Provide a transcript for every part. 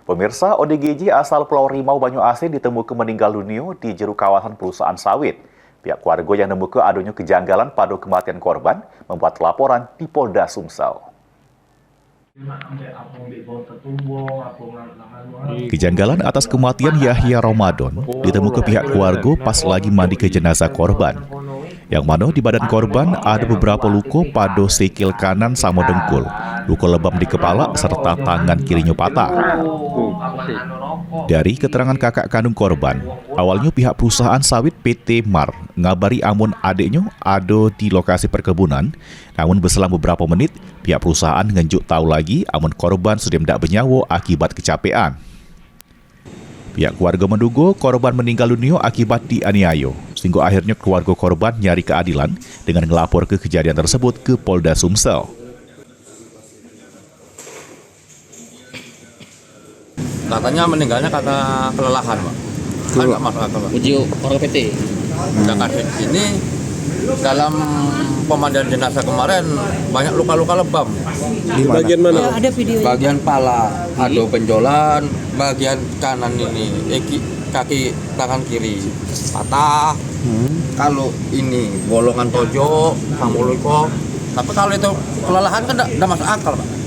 Pemirsa, ODGJ asal Pulau Rimau Banyuasin ditemukan meninggal dunia di jero kawasan perusahaan sawit. Pihak keluarga yang nemukan adanya kejanggalan pada kematian korban membuat laporan di Polda Sumsel. Kejanggalan atas kematian Yahya Ramadan ditemukan pihak keluarga pas lagi mandi ke jenazah korban. Yang mana di badan korban ada beberapa luka pada sikil kanan sama dengkul, luka lebam di kepala serta tangan kirinya patah. Dari keterangan kakak kandung korban, awalnya pihak perusahaan sawit PT Mar ngabari amun adiknya ada di lokasi perkebunan, namun berselang beberapa menit, pihak perusahaan ngenjuk tahu lagi amun korban sudah tidak bernyawa akibat kecapean. Pihak keluarga menduga korban meninggal dunia akibat dianiaya, sehingga akhirnya keluarga korban nyari keadilan dengan ngelapor ke kejadian tersebut ke Polda Sumsel. Katanya meninggalnya karena kelelahan, Pak. Kan nggak masuk akal, Pak. Uji orang PT. Sedangkan ini dalam pemandian jenazah kemarin banyak luka-luka lebam. Di bagian mana? Ya, ada video. Bagian pala, ada benjolan, bagian kanan ini, kaki tangan kiri patah. Kalau ini bolongan pojok, samuliko. Tapi kalau itu kelelahan kan nggak masuk akal, Pak.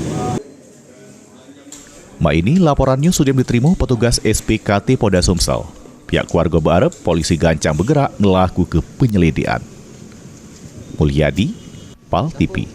Ini laporannya sudah diterima petugas SPKT Polda Sumsel. Pihak keluarga berharap polisi Gancang bergerak melakukan penyelidikan. Mulyadi, PAL TV.